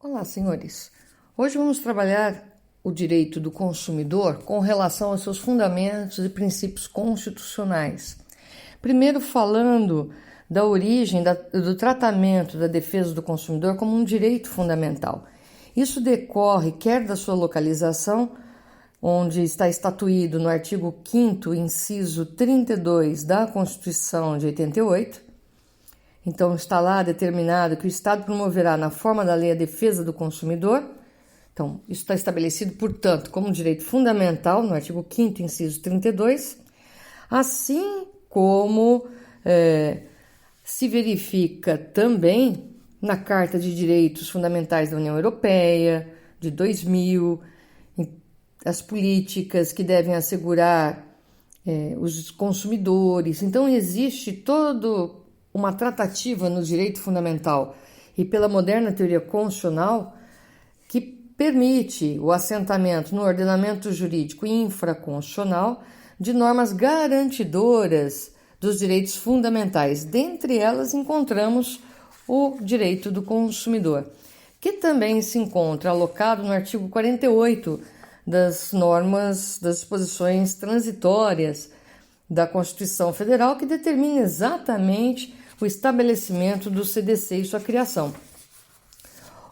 Olá, senhores. Hoje vamos trabalhar o direito do consumidor com relação aos seus fundamentos e princípios constitucionais. Primeiro, falando da origem do tratamento da defesa do consumidor como um direito fundamental. Isso decorre quer da sua localização, onde está estatuído no artigo 5º, inciso 32 da Constituição de 88. Então, está lá determinado que o Estado promoverá, na forma da lei, a defesa do consumidor. Então, isso está estabelecido, portanto, como um direito fundamental no artigo 5º, inciso 32, assim como se verifica também na Carta de Direitos Fundamentais da União Europeia, de 2000, as políticas que devem assegurar os consumidores. Então, existe toda uma tratativa no direito fundamental e pela moderna teoria constitucional que permite o assentamento no ordenamento jurídico infraconstitucional de normas garantidoras dos direitos fundamentais. Dentre elas, encontramos o direito do consumidor, que também se encontra alocado no artigo 48 das normas, das disposições transitórias da Constituição Federal, que determina exatamente o estabelecimento do CDC e sua criação.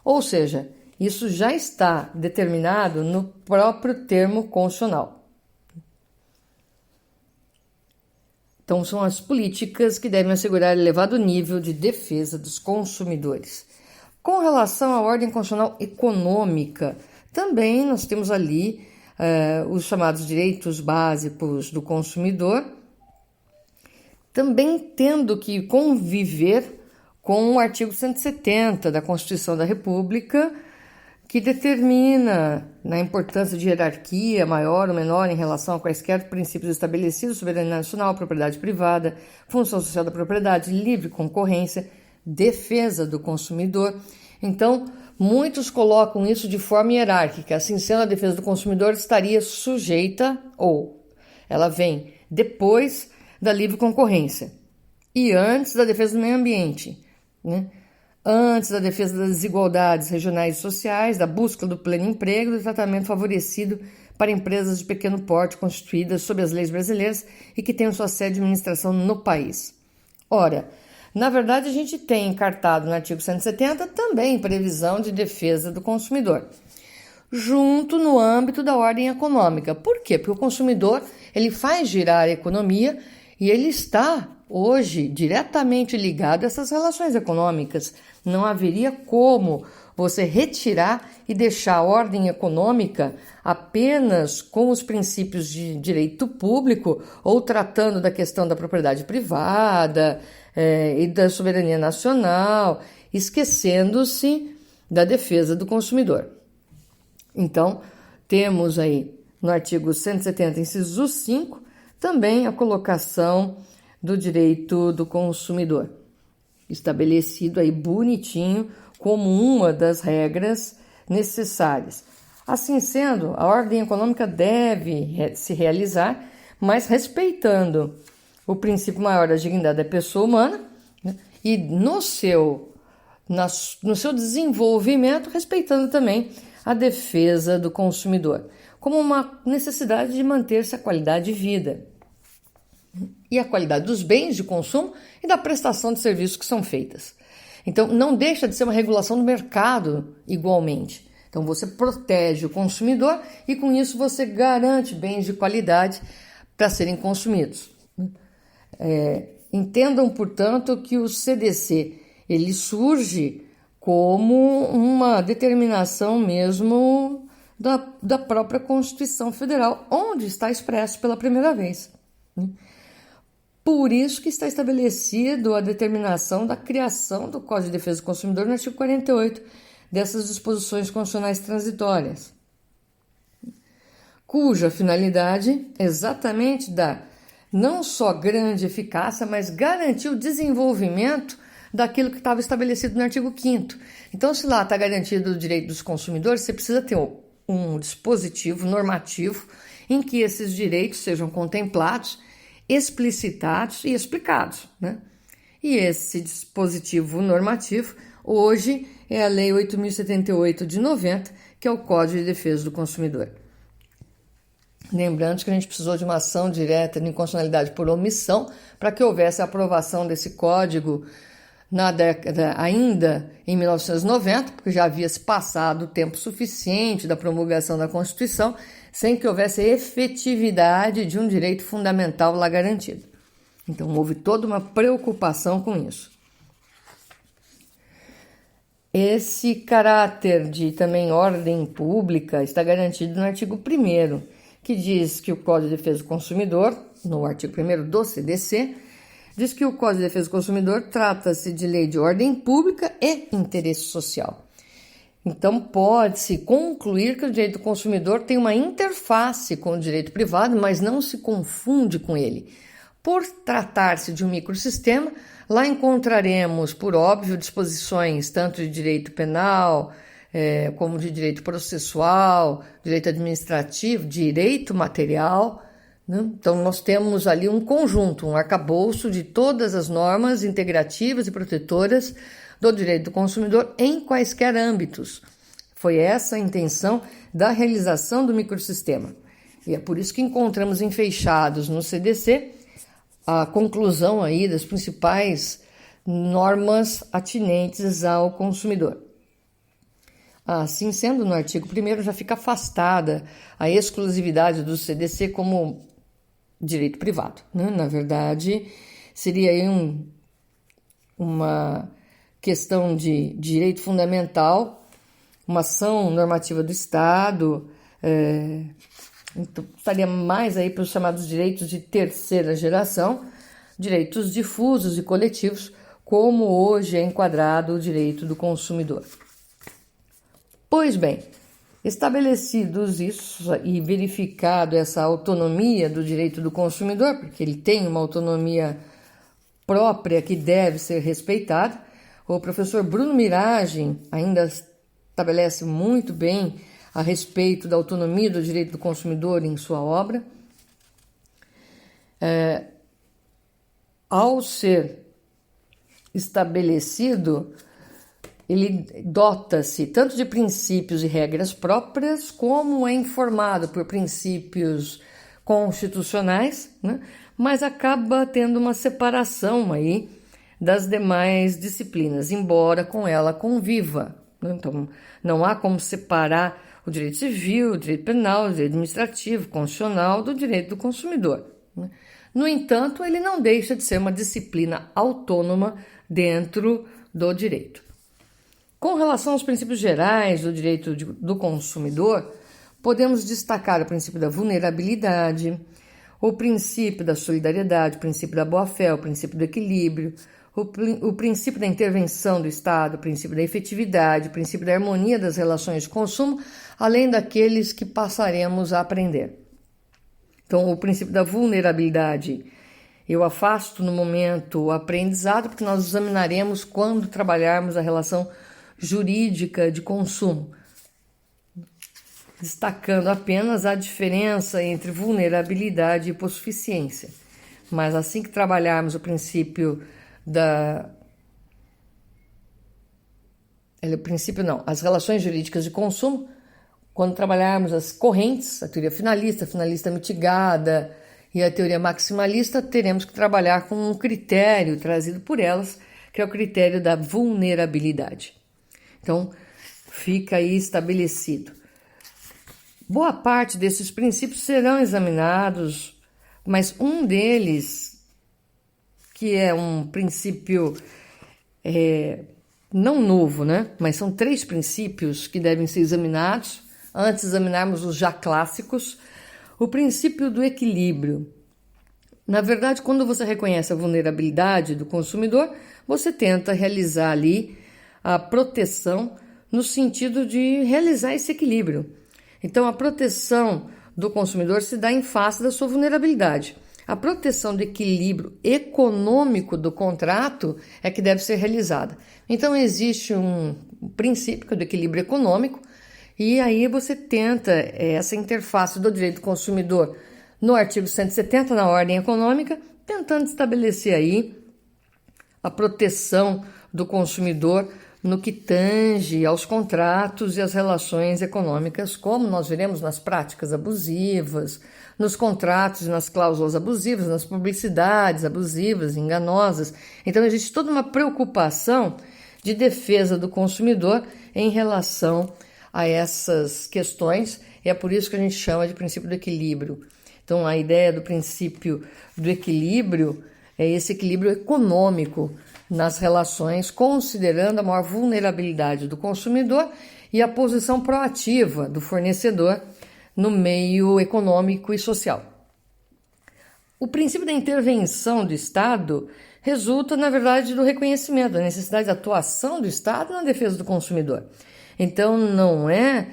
Ou seja, isso já está determinado no próprio termo constitucional. Então, são as políticas que devem assegurar elevado nível de defesa dos consumidores. Com relação à ordem constitucional econômica, também nós temos ali os chamados direitos básicos do consumidor, também tendo que conviver com o artigo 170 da Constituição da República, que determina a importância de hierarquia maior ou menor em relação a quaisquer princípios estabelecidos, soberania nacional, propriedade privada, função social da propriedade, livre concorrência, defesa do consumidor. Então, muitos colocam isso de forma hierárquica, assim sendo, a defesa do consumidor estaria sujeita, ou ela vem depois da livre concorrência e antes da defesa do meio ambiente, né? Antes da defesa das desigualdades regionais e sociais, da busca do pleno emprego, do tratamento favorecido para empresas de pequeno porte constituídas sob as leis brasileiras e que tenham sua sede de administração no país. Ora, na verdade, a gente tem encartado no artigo 170 também previsão de defesa do consumidor, junto no âmbito da ordem econômica. Por quê? Porque o consumidor ele faz girar a economia e ele está hoje diretamente ligado a essas relações econômicas. Não haveria como você retirar e deixar a ordem econômica apenas com os princípios de direito público ou tratando da questão da propriedade privada e da soberania nacional, esquecendo-se da defesa do consumidor. Então, temos aí no artigo 170, inciso 5, também a colocação do direito do consumidor, estabelecido aí bonitinho como uma das regras necessárias. Assim sendo, a ordem econômica deve se realizar, mas respeitando o princípio maior da dignidade da pessoa humana, né, e no seu desenvolvimento, respeitando também a defesa do consumidor, como uma necessidade de manter-se a qualidade de vida e a qualidade dos bens de consumo e da prestação de serviços que são feitas. Então, não deixa de ser uma regulação do mercado igualmente. Então, você protege o consumidor e, com isso, você garante bens de qualidade para serem consumidos. Entendam, portanto, que o CDC ele surge como uma determinação mesmo da própria Constituição Federal, onde está expresso pela primeira vez. Por isso que está estabelecido a determinação da criação do Código de Defesa do Consumidor no artigo 48 dessas disposições constitucionais transitórias, cuja finalidade é exatamente dar não só grande eficácia, mas garantir o desenvolvimento daquilo que estava estabelecido no artigo 5º. Então, se lá está garantido o direito dos consumidores, você precisa ter um dispositivo normativo em que esses direitos sejam contemplados, explicitados e explicados, né? E esse dispositivo normativo Hoje é a Lei 8.078 de 90, que é o Código de Defesa do Consumidor. Lembrando que a gente precisou de uma ação direta de inconstitucionalidade por omissão para que houvesse a aprovação desse código na década ainda em 1990, porque já havia se passado o tempo suficiente da promulgação da Constituição sem que houvesse a efetividade de um direito fundamental lá garantido. Então houve toda uma preocupação com isso. Esse caráter de também ordem pública está garantido no artigo 1º, que diz que o Código de Defesa do Consumidor, no artigo 1º do CDC, diz que o Código de Defesa do Consumidor trata-se de lei de ordem pública e interesse social. Então, pode-se concluir que o direito do consumidor tem uma interface com o direito privado, mas não se confunde com ele. Por tratar-se de um microsistema, lá encontraremos, por óbvio, disposições tanto de direito penal, como de direito processual, direito administrativo, direito material, né? Então, nós temos ali um conjunto, um arcabouço de todas as normas integrativas e protetoras do direito do consumidor em quaisquer âmbitos. Foi essa a intenção da realização do microsistema. E é por isso que encontramos enfeixados no CDC a conclusão aí das principais normas atinentes ao consumidor. Assim sendo, no artigo 1º já fica afastada a exclusividade do CDC como direito privado, né? Na verdade, seria aí uma questão de direito fundamental, uma ação normativa do Estado, então, estaria mais aí para os chamados direitos de terceira geração, direitos difusos e coletivos, como hoje é enquadrado o direito do consumidor. Pois bem, estabelecidos isso e verificado essa autonomia do direito do consumidor, porque ele tem uma autonomia própria que deve ser respeitada, o professor Bruno Miragem ainda estabelece muito bem a respeito da autonomia do direito do consumidor em sua obra. Ao ser estabelecido, ele dota-se tanto de princípios e regras próprias, como é informado por princípios constitucionais, né? Mas acaba tendo uma separação aí das demais disciplinas, embora com ela conviva, né? Então, não há como separar o direito civil, o direito penal, o direito administrativo, constitucional do direito do consumidor, né? No entanto, ele não deixa de ser uma disciplina autônoma dentro do direito. Com relação aos princípios gerais do direito do consumidor, podemos destacar o princípio da vulnerabilidade, o princípio da solidariedade, o princípio da boa-fé, o princípio do equilíbrio, o princípio da intervenção do Estado, o princípio da efetividade, o princípio da harmonia das relações de consumo, além daqueles que passaremos a aprender. Então, o princípio da vulnerabilidade, eu afasto no momento o aprendizado, porque nós examinaremos quando trabalharmos a relação jurídica de consumo, destacando apenas a diferença entre vulnerabilidade e hipossuficiência. Mas assim que trabalharmos o princípio as relações jurídicas de consumo, quando trabalharmos as correntes, a teoria finalista mitigada e a teoria maximalista, teremos que trabalhar com um critério trazido por elas, que é o critério da vulnerabilidade. Então, fica aí estabelecido. Boa parte desses princípios serão examinados, mas um deles, que é um princípio não novo, né? Mas são 3 princípios que devem ser examinados, antes de examinarmos os já clássicos. O princípio do equilíbrio. Na verdade, quando você reconhece a vulnerabilidade do consumidor, você tenta realizar ali a proteção no sentido de realizar esse equilíbrio. Então, a proteção do consumidor se dá em face da sua vulnerabilidade. A proteção do equilíbrio econômico do contrato é que deve ser realizada. Então, existe um princípio do equilíbrio econômico e aí você tenta essa interface do direito do consumidor no artigo 170, na ordem econômica, tentando estabelecer aí a proteção do consumidor no que tange aos contratos e às relações econômicas, como nós veremos nas práticas abusivas, nos contratos e nas cláusulas abusivas, nas publicidades abusivas, enganosas. Então, existe toda uma preocupação de defesa do consumidor em relação a essas questões, e é por isso que a gente chama de princípio do equilíbrio. Então, a ideia do princípio do equilíbrio é esse equilíbrio econômico nas relações, considerando a maior vulnerabilidade do consumidor e a posição proativa do fornecedor no meio econômico e social. O princípio da intervenção do Estado resulta, na verdade, do reconhecimento da necessidade de atuação do Estado na defesa do consumidor. Então, não é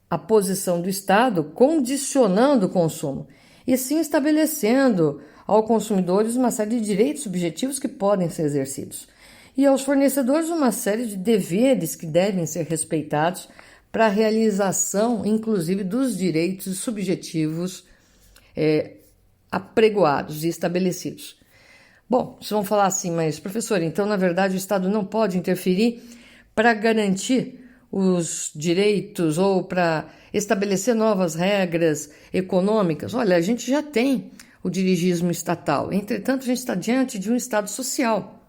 a posição do Estado condicionando o consumo, e sim estabelecendo aos consumidores uma série de direitos subjetivos que podem ser exercidos, e aos fornecedores uma série de deveres que devem ser respeitados para a realização, inclusive, dos direitos subjetivos apregoados e estabelecidos. Bom, vocês vão falar assim, mas professor, então na verdade o Estado não pode interferir para garantir os direitos ou para estabelecer novas regras econômicas? Olha, a gente já tem o dirigismo estatal, entretanto a gente está diante de um Estado social.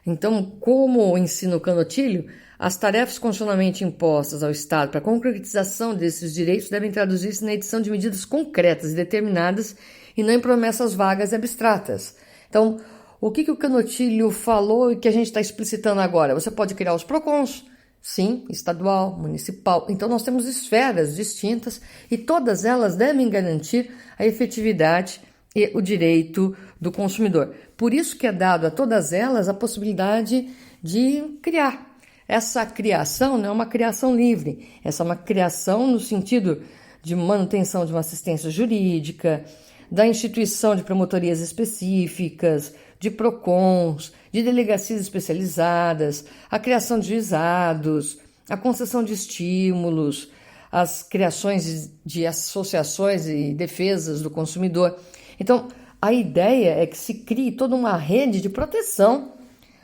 Então, como ensina o Canotilho, as tarefas constitucionalmente impostas ao Estado para a concretização desses direitos devem traduzir-se na edição de medidas concretas e determinadas e não em promessas vagas e abstratas. Então, o que o Canotilho falou e que a gente está explicitando agora? Você pode criar os PROCONs, sim, estadual, municipal. Então, nós temos esferas distintas e todas elas devem garantir a efetividade e o direito do consumidor. Por isso que é dado a todas elas a possibilidade de criar. Essa criação não é uma criação livre, essa é uma criação no sentido de manutenção de uma assistência jurídica, da instituição de promotorias específicas, de PROCONs, de delegacias especializadas, a criação de juizados, a concessão de estímulos, as criações de associações e defesas do consumidor. Então, a ideia é que se crie toda uma rede de proteção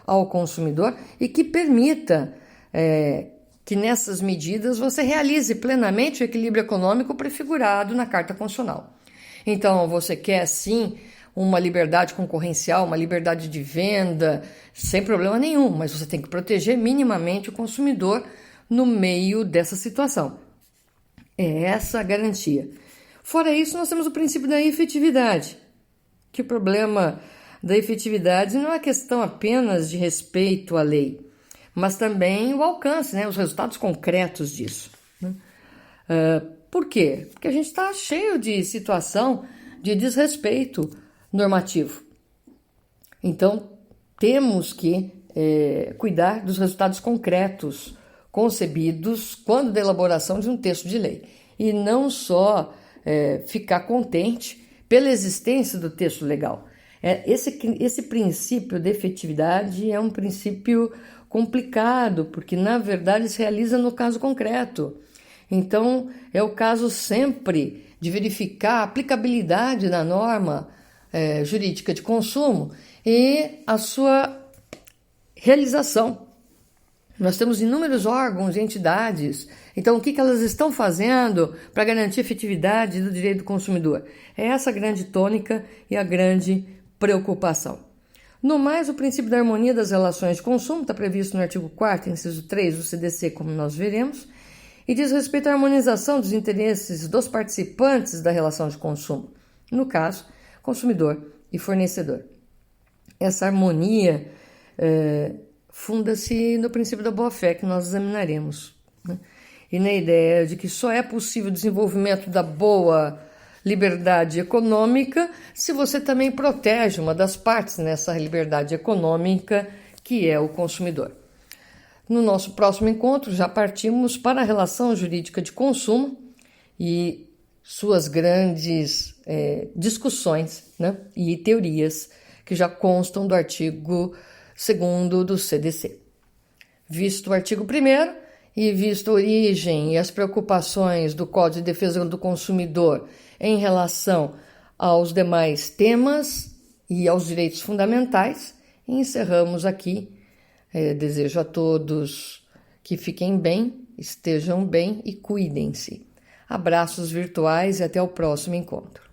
ao consumidor e que permita que nessas medidas você realize plenamente o equilíbrio econômico prefigurado na Carta Constitucional. Então, você quer, sim, uma liberdade concorrencial, uma liberdade de venda, sem problema nenhum, mas você tem que proteger minimamente o consumidor no meio dessa situação. É essa a garantia. Fora isso, nós temos o princípio da efetividade, que o problema da efetividade não é questão apenas de respeito à lei, mas também o alcance, os resultados concretos disso. Por quê? Porque a gente está cheio de situação de desrespeito normativo. Então, temos que cuidar dos resultados concretos concebidos quando da elaboração de um texto de lei, e não só ficar contente pela existência do texto legal. Esse princípio de efetividade é um princípio complicado, porque na verdade se realiza no caso concreto. Então, é o caso sempre de verificar a aplicabilidade da norma jurídica de consumo e a sua realização. Nós temos inúmeros órgãos e entidades. Então, o que elas estão fazendo para garantir a efetividade do direito do consumidor? É essa a grande tônica e a grande preocupação. No mais, o princípio da harmonia das relações de consumo está previsto no artigo 4º, inciso 3 do CDC, como nós veremos, e diz respeito à harmonização dos interesses dos participantes da relação de consumo, no caso, consumidor e fornecedor. Essa harmonia funda-se no princípio da boa-fé, que nós examinaremos, e na ideia de que só é possível o desenvolvimento da boa liberdade econômica se você também protege uma das partes nessa liberdade econômica, que é o consumidor. No nosso próximo encontro, já partimos para a relação jurídica de consumo e suas grandes discussões, e teorias que já constam do artigo 2º do CDC. Visto o artigo 1º e visto a origem e as preocupações do Código de Defesa do Consumidor em relação aos demais temas e aos direitos fundamentais, E encerramos aqui. Desejo a todos que fiquem bem, estejam bem e cuidem-se. Abraços virtuais e até o próximo encontro.